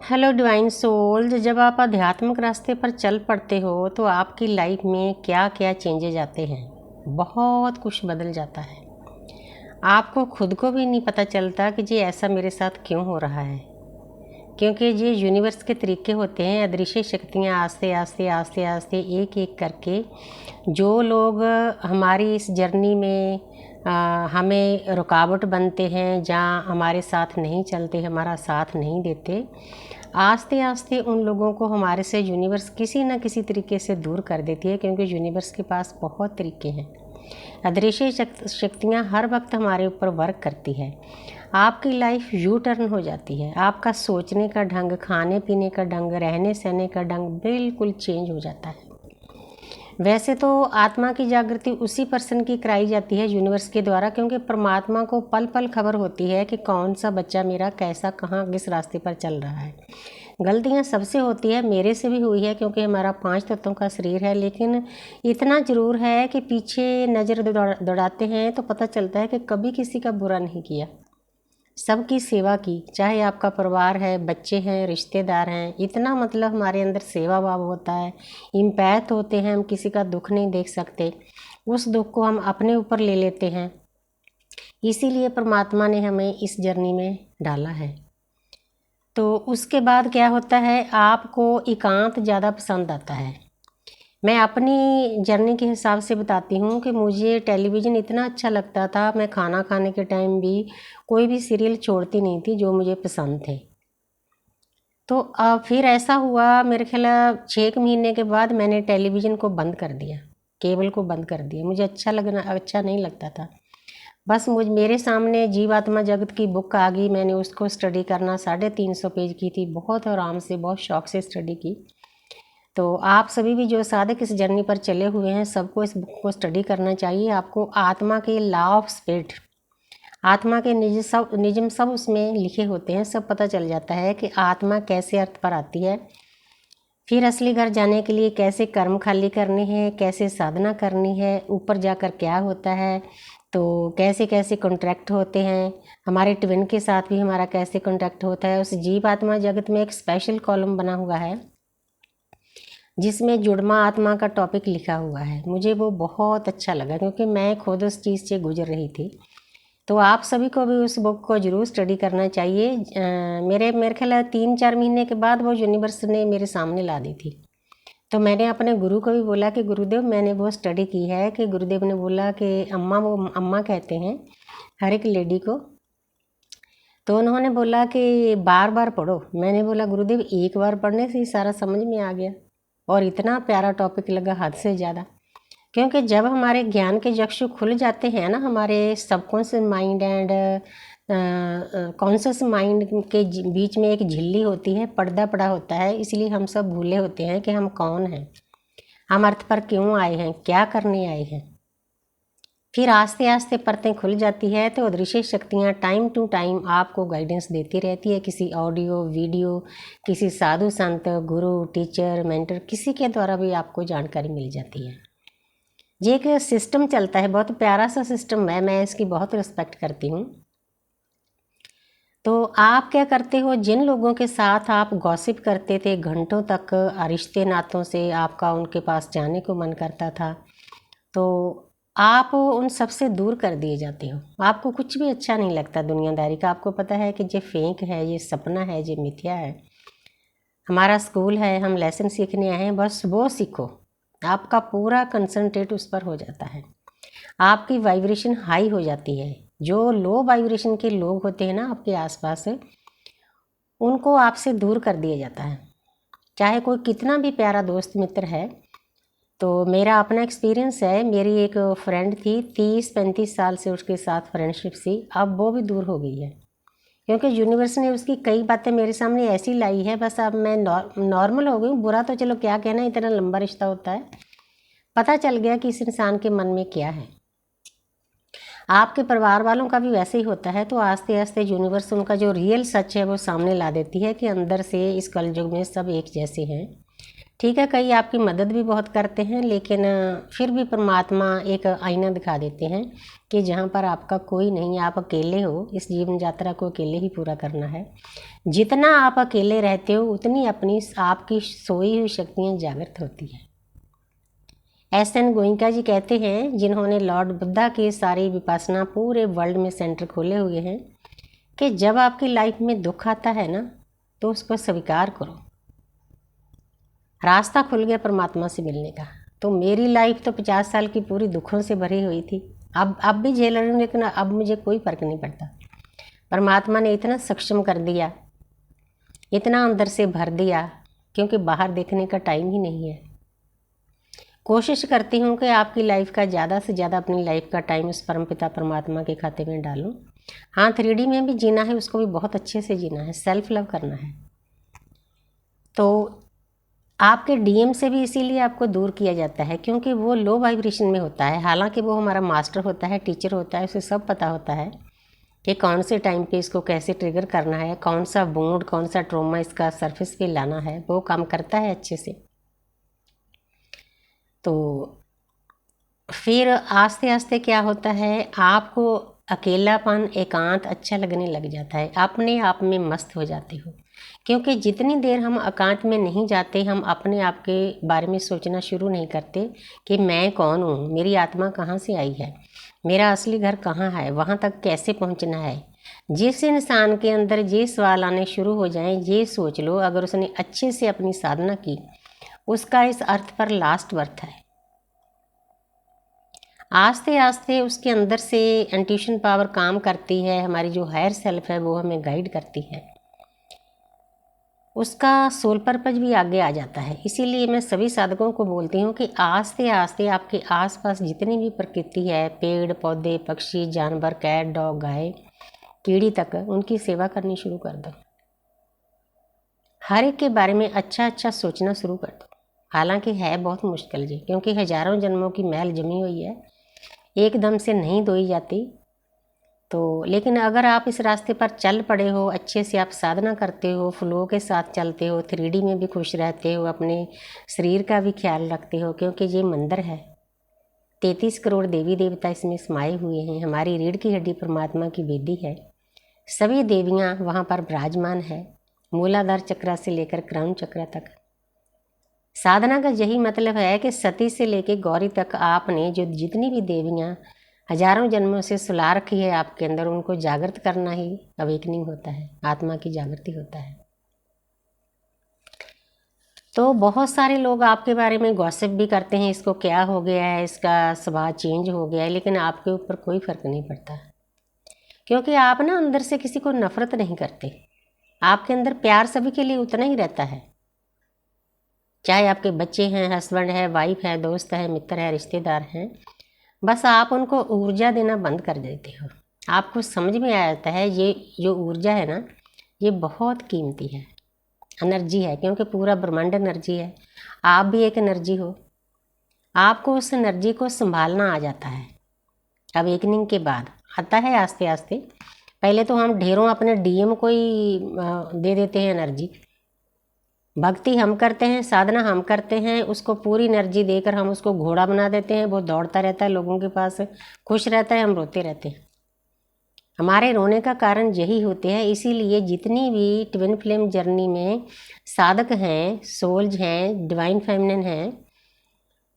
Hello divine souls, जब आप आध्यात्मिक रास्ते पर चल पड़ते हो तो आपकी लाइफ में क्या क्या चेंजेज आते हैं। बहुत कुछ बदल जाता है। आपको खुद को भी नहीं पता चलता कि जी ऐसा मेरे साथ क्यों हो रहा है, क्योंकि ये यूनिवर्स के तरीके होते हैं। अदृश्य शक्तियाँ आस्ते आस्ते आस्ते आस्ते एक एक करके जो लोग हमारी इस जर्नी में हमें रुकावट बनते हैं, जहाँ हमारे साथ नहीं चलते, हमारा साथ नहीं देते, आस्ते आस्ते उन लोगों को हमारे से यूनिवर्स किसी न किसी तरीके से दूर कर देती है, क्योंकि यूनिवर्स के पास बहुत तरीके हैं। अदृश्य शक्तियाँ हर वक्त हमारे ऊपर वर्क करती है। आपकी लाइफ यू टर्न हो जाती है। आपका सोचने का ढंग, खाने पीने का ढंग, रहने सहने का ढंग बिल्कुल चेंज हो जाता है। वैसे तो आत्मा की जागृति उसी पर्सन की कराई जाती है यूनिवर्स के द्वारा, क्योंकि परमात्मा को पल पल खबर होती है कि कौन सा बच्चा मेरा कैसा कहाँ किस रास्ते पर चल रहा है। गलतियाँ सबसे होती है, मेरे से भी हुई है, क्योंकि हमारा 5 तत्वों का शरीर है। लेकिन इतना ज़रूर है कि पीछे नज़र दौड़ाते हैं तो पता चलता है कि कभी किसी का बुरा नहीं किया, सबकी सेवा की। चाहे आपका परिवार है, बच्चे हैं, रिश्तेदार हैं, इतना मतलब हमारे अंदर सेवा भाव होता है। इम्पैथ होते हैं, हम किसी का दुख नहीं देख सकते, उस दुख को हम अपने ऊपर ले लेते हैं। इसीलिए परमात्मा ने हमें इस जर्नी में डाला है। तो उसके बाद क्या होता है, आपको एकांत ज़्यादा पसंद आता है। मैं अपनी जर्नी के हिसाब से बताती हूँ कि मुझे टेलीविज़न इतना अच्छा लगता था, मैं खाना खाने के टाइम भी कोई भी सीरियल छोड़ती नहीं थी जो मुझे पसंद थे। तो फिर ऐसा हुआ, मेरे ख्याल 6 महीने के बाद मैंने टेलीविज़न को बंद कर दिया, केबल को बंद कर दिया। मुझे अच्छा नहीं लगता था। बस मेरे सामने जीवात्मा जगत की बुक आ गई, मैंने उसको स्टडी करना 350 पेज की थी, बहुत आराम से, बहुत शौक से स्टडी की। तो आप सभी भी जो साधक इस जर्नी पर चले हुए हैं, सबको इस बुक को स्टडी करना चाहिए। आपको आत्मा के लॉ ऑफ स्पिरिट, आत्मा के निजम सब उसमें लिखे होते हैं। सब पता चल जाता है कि आत्मा कैसे अर्थ पर आती है, फिर असली घर जाने के लिए कैसे कर्म खाली करने हैं, कैसे साधना करनी है, ऊपर जाकर क्या होता है, तो कैसे कैसे कॉन्ट्रैक्ट होते हैं, हमारे ट्विन के साथ भी हमारा कैसे कॉन्ट्रैक्ट होता है। उस जीव आत्मा जगत में एक स्पेशल कॉलम बना हुआ है जिसमें जुड़मा आत्मा का टॉपिक लिखा हुआ है। मुझे वो बहुत अच्छा लगा, क्योंकि मैं खुद उस चीज़ से गुजर रही थी। तो आप सभी को भी उस बुक को ज़रूर स्टडी करना चाहिए। मेरे ख्याल 3-4 महीने के बाद वो यूनिवर्स ने मेरे सामने ला दी थी। तो मैंने अपने गुरु को भी बोला कि गुरुदेव मैंने वो स्टडी की है, कि गुरुदेव ने बोला कि अम्मा, वो अम्मा कहते हैं हर एक लेडी को, तो उन्होंने बोला कि बार बार पढ़ो। मैंने बोला गुरुदेव एक बार पढ़ने से ही सारा समझ में आ गया, और इतना प्यारा टॉपिक लगा हद से ज़्यादा। क्योंकि जब हमारे ज्ञान के चक्षु खुल जाते हैं ना, हमारे subconscious mind and conscious mind के बीच में एक झिल्ली होती है, पर्दा पड़ा होता है, इसलिए हम सब भूले होते हैं कि हम कौन हैं, हम अर्थ पर क्यों आए हैं, क्या करने आए हैं। फिर आस्ते आस्ते परतें खुल जाती है, तो अदृश्य शक्तियाँ टाइम टू टाइम आपको गाइडेंस देती रहती है, किसी ऑडियो वीडियो, किसी साधु संत, गुरु, टीचर, मेंटर, किसी के द्वारा भी आपको जानकारी मिल जाती है। ये एक सिस्टम चलता है, बहुत प्यारा सा सिस्टम है, मैं इसकी बहुत रिस्पेक्ट करती हूँ। तो आप क्या करते हो, जिन लोगों के साथ आप गॉसिप करते थे घंटों तक, रिश्ते नातों से आपका उनके पास जाने को मन करता था, तो आप उन सबसे दूर कर दिए जाते हो। आपको कुछ भी अच्छा नहीं लगता दुनियादारी का। आपको पता है कि ये फेक है, ये सपना है, ये मिथ्या है। हमारा स्कूल है, हम लेसन सीखने आए हैं, बस वो सीखो। आपका पूरा कंसंट्रेट उस पर हो जाता है, आपकी वाइब्रेशन हाई हो जाती है। जो लो वाइब्रेशन के लोग होते हैं ना आपके आसपास, उनको आपसे दूर कर दिया जाता है, चाहे कोई कितना भी प्यारा दोस्त मित्र है। तो मेरा अपना एक्सपीरियंस है, मेरी एक फ्रेंड थी, 30-35 साल से उसके साथ फ्रेंडशिप थी, अब वो भी दूर हो गई है, क्योंकि यूनिवर्स ने उसकी कई बातें मेरे सामने ऐसी लाई है। बस अब मैं नॉर्मल हो गई हूँ। बुरा तो चलो क्या कहना, इतना लंबा रिश्ता होता है। पता चल गया कि इस इंसान के मन में क्या है। आपके परिवार वालों का भी वैसे ही होता है। तो आस्ते आस्ते यूनिवर्स उनका जो रियल सच है वो सामने ला देती है, कि अंदर से इस कलयुग में सब एक जैसे हैं। ठीक है, कई आपकी मदद भी बहुत करते हैं, लेकिन फिर भी परमात्मा एक आईना दिखा देते हैं कि जहाँ पर आपका कोई नहीं, आप अकेले हो, इस जीवन यात्रा को अकेले ही पूरा करना है। जितना आप अकेले रहते हो उतनी अपनी आपकी सोई हुई शक्तियाँ जागृत होती हैं। एस.एन. गोइंका जी कहते हैं, जिन्होंने लॉर्ड बुद्धा के सारी विपासना पूरे वर्ल्ड में सेंटर खोले हुए हैं, कि जब आपकी लाइफ में दुख आता है ना तो उसको स्वीकार करो। रास्ता खुल गया परमात्मा से मिलने का। तो मेरी लाइफ तो 50 साल की पूरी दुखों से भरी हुई थी। अब भी झेल रही हूँ, लेकिन अब मुझे कोई फ़र्क नहीं पड़ता। परमात्मा ने इतना सक्षम कर दिया, इतना अंदर से भर दिया, क्योंकि बाहर देखने का टाइम ही नहीं है। कोशिश करती हूँ कि आपकी लाइफ का ज़्यादा से ज़्यादा अपनी लाइफ का टाइम उस परमपिता परमात्मा के खाते में डालूँ। हाँ, 3D में भी जीना है, उसको भी बहुत अच्छे से जीना है, सेल्फ लव करना है। तो आपके डीएम से भी इसीलिए आपको दूर किया जाता है, क्योंकि वो लो वाइब्रेशन में होता है। हालांकि वो हमारा मास्टर होता है, टीचर होता है, उसे सब पता होता है कि कौन से टाइम पे इसको कैसे ट्रिगर करना है, कौन सा बूंद, कौन सा ट्रॉमा इसका सरफेस पे लाना है, वो काम करता है अच्छे से। तो फिर आस्ते आस्ते क्या होता है, आपको अकेलापन, एकांत अच्छा लगने लग जाता है, अपने आप में मस्त हो जाते हो। क्योंकि जितनी देर हम एकांत में नहीं जाते, हम अपने आप के बारे में सोचना शुरू नहीं करते कि मैं कौन हूँ, मेरी आत्मा कहाँ से आई है, मेरा असली घर कहाँ है, वहाँ तक कैसे पहुँचना है। जिस इंसान के अंदर ये सवाल आने शुरू हो जाएं, ये सोच लो अगर उसने अच्छे से अपनी साधना की, उसका इस अर्थ पर लास्ट बर्थ है। आस्ते आस्ते उसके अंदर से इंट्यूशन पावर काम करती है, हमारी जो हायर सेल्फ है वो हमें गाइड करती है, उसका सोल पर्पज भी आगे आ जाता है। इसीलिए मैं सभी साधकों को बोलती हूँ कि आस्ते आस्ते आपके आसपास जितनी भी प्रकृति है, पेड़ पौधे, पक्षी, जानवर, कैट, डॉग, गाय, कीड़ी तक, उनकी सेवा करनी शुरू कर दो। हर एक के बारे में अच्छा अच्छा सोचना शुरू कर दो। हालांकि है बहुत मुश्किल जी, क्योंकि हजारों जन्मों की मैल जमी हुई है, एकदम से नहीं धोई जाती। तो लेकिन अगर आप इस रास्ते पर चल पड़े हो, अच्छे से आप साधना करते हो, फ्लो के साथ चलते हो, 3D में भी खुश रहते हो, अपने शरीर का भी ख्याल रखते हो, क्योंकि ये मंदिर है, 33 करोड़ देवी देवता इसमें समाये हुए हैं। हमारी रीढ़ की हड्डी परमात्मा की वेदी है, सभी देवियाँ वहाँ पर विराजमान है, मूलाधार चक्र से लेकर क्राउन चक्र तक। साधना का यही मतलब है कि सती से लेकर गौरी तक आपने जो जितनी भी देवियाँ हजारों जन्मों से सुला रखी है आपके अंदर, उनको जागृत करना ही अवेकनिंग होता है, आत्मा की जागृति होता है। तो बहुत सारे लोग आपके बारे में गॉसिप भी करते हैं, इसको क्या हो गया है, इसका स्वभाव चेंज हो गया है, लेकिन आपके ऊपर कोई फर्क नहीं पड़ता, क्योंकि आप ना अंदर से किसी को नफरत नहीं करते। आपके अंदर प्यार सभी के लिए उतना ही रहता है, चाहे आपके बच्चे हैं, हस्बैंड है, वाइफ है, दोस्त है, मित्र है, रिश्तेदार हैं। बस आप उनको ऊर्जा देना बंद कर देते हो। आपको समझ में आ जाता है ये जो ऊर्जा है ना, ये बहुत कीमती है, एनर्जी है, क्योंकि पूरा ब्रह्मांड एनर्जी है, आप भी एक एनर्जी हो। आपको उस एनर्जी को संभालना आ जाता है। अवेकनिंग के बाद आता है आस्ते आस्ते। पहले तो हम ढेरों अपने डीएम को ही दे देते हैं एनर्जी। भक्ति हम करते हैं, साधना हम करते हैं, उसको पूरी एनर्जी देकर हम उसको घोड़ा बना देते हैं, वो दौड़ता रहता है लोगों के पास, खुश रहता है, हम रोते रहते हैं। हमारे रोने का कारण यही होते हैं। इसीलिए जितनी भी ट्विन फ्लेम जर्नी में साधक हैं, सोल्स हैं, डिवाइन फेमिनिन हैं,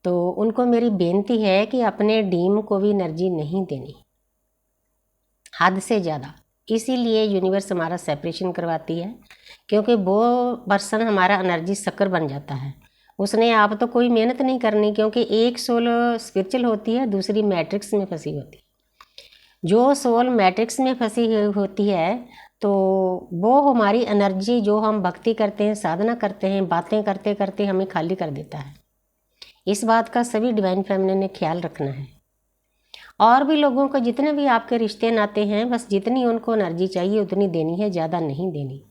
तो उनको मेरी बेनती है कि अपने डीम को भी एनर्जी नहीं देनी हद से ज़्यादा। इसीलिए यूनिवर्स हमारा सेपरेशन करवाती है, क्योंकि वो पर्सन हमारा एनर्जी शक्कर बन जाता है। उसने आप तो कोई मेहनत नहीं करनी, क्योंकि एक सोल स्पिरिचुअल होती है, दूसरी मैट्रिक्स में फंसी होती है। जो सोल मैट्रिक्स में फंसी होती है तो वो हमारी एनर्जी, जो हम भक्ति करते हैं, साधना करते हैं, बातें करते करते हमें खाली कर देता है। इस बात का सभी डिवाइन फेमिनिन ने ख्याल रखना है। और भी लोगों को, जितने भी आपके रिश्ते नाते हैं, बस जितनी उनको एनर्जी चाहिए उतनी देनी है, ज़्यादा नहीं देनी।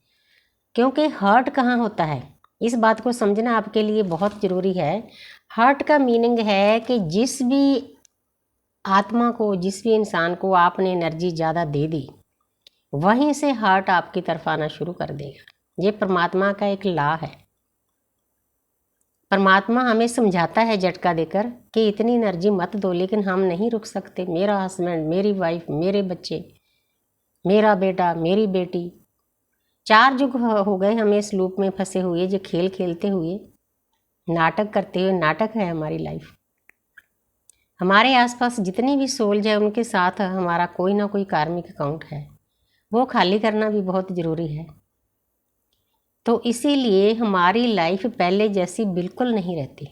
क्योंकि हर्ट कहाँ होता है, इस बात को समझना आपके लिए बहुत ज़रूरी है। हर्ट का मीनिंग है कि जिस भी आत्मा को, जिस भी इंसान को आपने एनर्जी ज़्यादा दे दी, वहीं से हर्ट आपकी तरफ आना शुरू कर देगा। ये परमात्मा का एक लॉ है। परमात्मा हमें समझाता है झटका देकर कि इतनी एनर्जी मत दो, लेकिन हम नहीं रुक सकते। मेरा हस्बैंड, मेरी वाइफ, मेरे बच्चे, मेरा बेटा, मेरी बेटी, 4 युग हो गए हमें इस लूप में फंसे हुए, जो खेल खेलते हुए, नाटक करते हुए। नाटक है हमारी लाइफ। हमारे आसपास जितनी भी सोल्स है उनके साथ हमारा कोई ना कोई कार्मिक अकाउंट है, वो खाली करना भी बहुत ज़रूरी है। तो इसीलिए हमारी लाइफ पहले जैसी बिल्कुल नहीं रहती।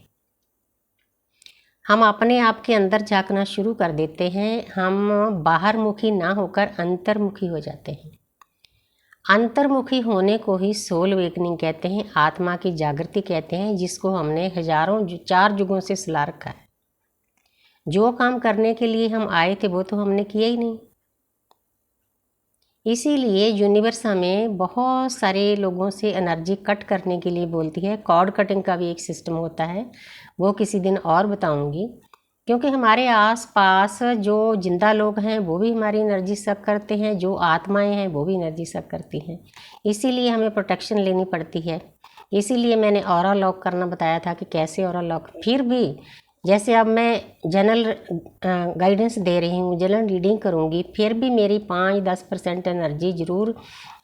हम अपने आप के अंदर झांकना शुरू कर देते हैं, हम बाहरमुखी ना होकर अंतर्मुखी हो जाते हैं। अंतर्मुखी होने को ही सोल अवेकनिंग कहते हैं, आत्मा की जागृति कहते हैं, जिसको हमने हजारों 4 युगों से सुला रखा है। जो काम करने के लिए हम आए थे वो तो हमने किया ही नहीं। इसीलिए यूनिवर्स हमें बहुत सारे लोगों से एनर्जी कट करने के लिए बोलती है। कॉर्ड कटिंग का भी एक सिस्टम होता है, वो किसी दिन और बताऊंगी। क्योंकि हमारे आसपास जो जिंदा लोग हैं वो भी हमारी एनर्जी सक करते हैं, जो आत्माएं हैं वो भी एनर्जी सक करती हैं। इसीलिए हमें प्रोटेक्शन लेनी पड़ती है। इसीलिए मैंने ऑरा लॉक करना बताया था कि कैसे ऑरा लॉक। फिर भी जैसे अब मैं जनरल गाइडेंस दे रही हूँ, जनरल रीडिंग करूँगी, फिर भी मेरी 5-10% एनर्जी ज़रूर,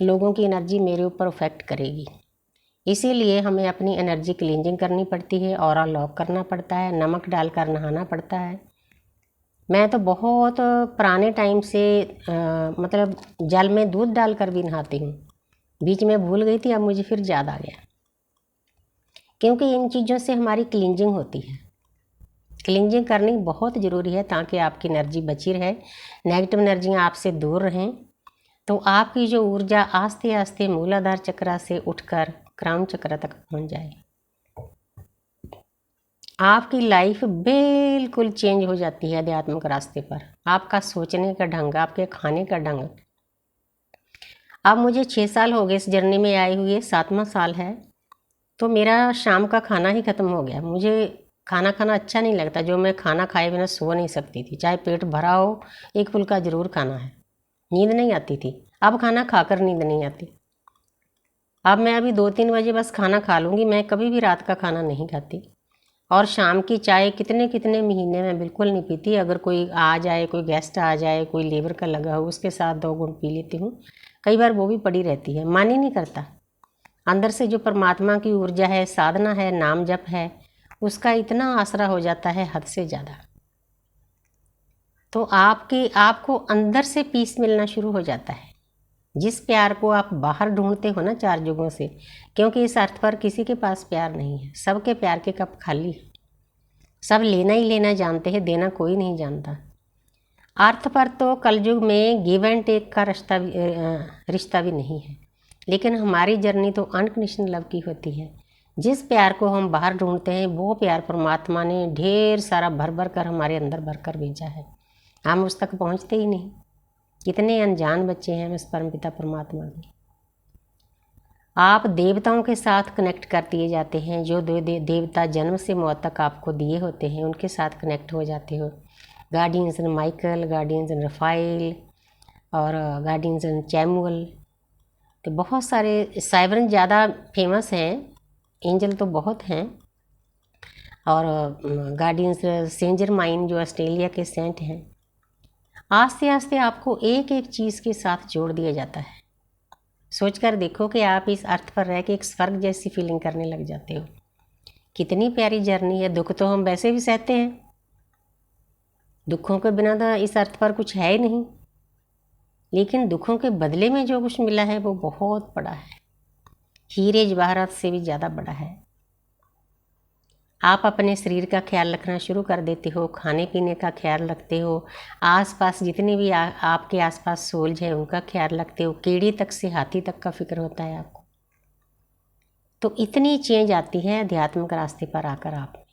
लोगों की एनर्जी मेरे ऊपर इफेक्ट करेगी। इसीलिए हमें अपनी एनर्जी क्लींजिंग करनी पड़ती है, ऑरा लॉक करना पड़ता है, नमक डालकर नहाना पड़ता है। मैं तो बहुत पुराने टाइम से मतलब जल में दूध डालकर भी नहाती हूँ। बीच में भूल गई थी, अब मुझे फिर याद आ गया। क्योंकि इन चीज़ों से हमारी क्लींजिंग होती है। क्लींजिंग करनी बहुत ज़रूरी है ताकि आपकी एनर्जी बची रहे, नेगेटिव एनर्जियाँ आपसे दूर रहें। तो आपकी जो ऊर्जा आस्ते आस्ते मूलाधार चक्र से उठकर क्राउन चक्र तक पहुंच जाए। आपकी लाइफ बिल्कुल चेंज हो जाती है आध्यात्मिक रास्ते पर। आपका सोचने का ढंग, आपके खाने का ढंग। अब मुझे 6 साल हो गए इस जर्नी में आए हुए, 7वां साल है। तो मेरा शाम का खाना ही ख़त्म हो गया। मुझे खाना खाना अच्छा नहीं लगता। जो मैं खाना खाए बिना सो नहीं सकती थी, चाहे पेट भरा हो, एक फुल्का ज़रूर खाना है। नींद नहीं आती थी। अब खाना खाकर नींद नहीं आती। अब मैं अभी 2-3 बजे बस खाना खा लूँगी। मैं कभी भी रात का खाना नहीं खाती। और शाम की चाय कितने कितने महीने में बिल्कुल नहीं पीती। अगर कोई आ जाए, कोई गेस्ट आ जाए, कोई लेबर का लगा हो, उसके साथ 2 घूंट पी लेती हूँ। कई बार वो भी पड़ी रहती है, मन ही नहीं करता। अंदर से जो परमात्मा की ऊर्जा है, साधना है, नाम जप है, उसका इतना आसरा हो जाता है हद से ज़्यादा। तो आपको अंदर से पीस मिलना शुरू हो जाता है। जिस प्यार को आप बाहर ढूंढते हो ना 4 युगों से, क्योंकि इस अर्थ पर किसी के पास प्यार नहीं है। सबके प्यार के कप खाली है। सब लेना ही लेना जानते हैं, देना कोई नहीं जानता। अर्थ पर तो कलयुग में गिव एंड टेक का रिश्ता भी नहीं है। लेकिन हमारी जर्नी तो अनकंडीशनल लव की होती है। जिस प्यार को हम बाहर ढूंढते हैं वो प्यार परमात्मा ने ढेर सारा भर भर कर हमारे अंदर भर कर भेजा है। हम उस तक पहुंचते ही नहीं। कितने अनजान बच्चे हैं उस परमपिता परमात्मा के। आप देवताओं के साथ कनेक्ट कर दिए जाते हैं। जो देवता जन्म से मौत तक आपको दिए होते हैं, उनके साथ कनेक्ट हो जाते हो। Guardians and Michael, guardians and Rafale और गार्डियंस एंड चैमुअल। तो बहुत सारे साइबरन ज़्यादा फेमस हैं, एंजल तो बहुत हैं। और गार्डियंस सेंट जर्माइन जो ऑस्ट्रेलिया के सेंट हैं। आस्ते आस्ते आपको एक एक चीज़ के साथ जोड़ दिया जाता है। सोच कर देखो कि आप इस अर्थ पर रह के एक स्वर्ग जैसी फीलिंग करने लग जाते हो। कितनी प्यारी जर्नी है। दुख तो हम वैसे भी सहते हैं, दुखों के बिना तो इस अर्थ पर कुछ है ही नहीं। लेकिन दुखों के बदले में जो कुछ मिला है वो बहुत बड़ा है, हीरे जवाहरात से भी ज़्यादा बड़ा है। आप अपने शरीर का ख्याल रखना शुरू कर देते हो, खाने पीने का ख्याल रखते हो, आसपास जितने भी आपके आसपास सोल्स हैं उनका ख्याल रखते हो। कीड़ी तक से हाथी तक का फिक्र होता है आपको। तो इतनी चेंज आती है आध्यात्मिक रास्ते पर आकर आप में।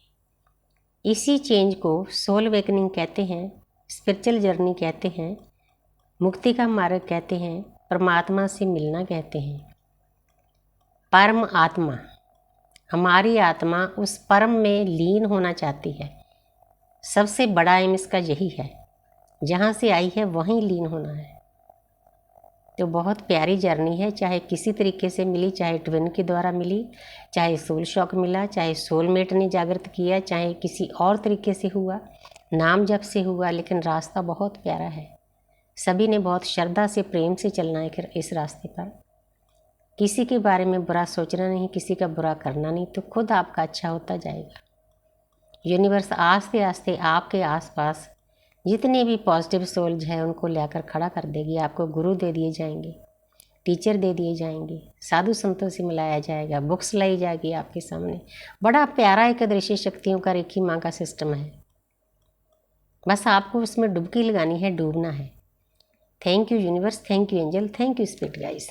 इसी चेंज को सोल अवेकनिंग कहते हैं, स्पिरिचुअल जर्नी कहते हैं, मुक्ति का मार्ग कहते हैं, परमात्मा से मिलना कहते हैं। परम आत्मा, हमारी आत्मा उस परम में लीन होना चाहती है। सबसे बड़ा एम इसका यही है, जहाँ से आई है वहीं लीन होना है। तो बहुत प्यारी जर्नी है। चाहे किसी तरीके से मिली, चाहे ट्विन के द्वारा मिली, चाहे सोल शॉक मिला, चाहे सोलमेट ने जागृत किया, चाहे किसी और तरीके से हुआ, नाम जप से हुआ, लेकिन रास्ता बहुत प्यारा है। सभी ने बहुत श्रद्धा से, प्रेम से चलना है इस रास्ते पर। किसी के बारे में बुरा सोचना नहीं, किसी का बुरा करना नहीं, तो खुद आपका अच्छा होता जाएगा। यूनिवर्स आस्ते आस्ते आपके आसपास जितने भी पॉजिटिव सोल्स हैं उनको लाकर खड़ा कर देगी। आपको गुरु दे दिए जाएंगे, टीचर दे दिए जाएंगे, साधु संतों से मिलाया जाएगा, बुक्स लाई जाएगी आपके सामने। बड़ा प्यारा एक अदृश्य शक्तियों का रेखी माँ का सिस्टम है। बस आपको उसमें डुबकी लगानी है, डूबना है। Thank you universe, thank you angel, thank you spirit guys.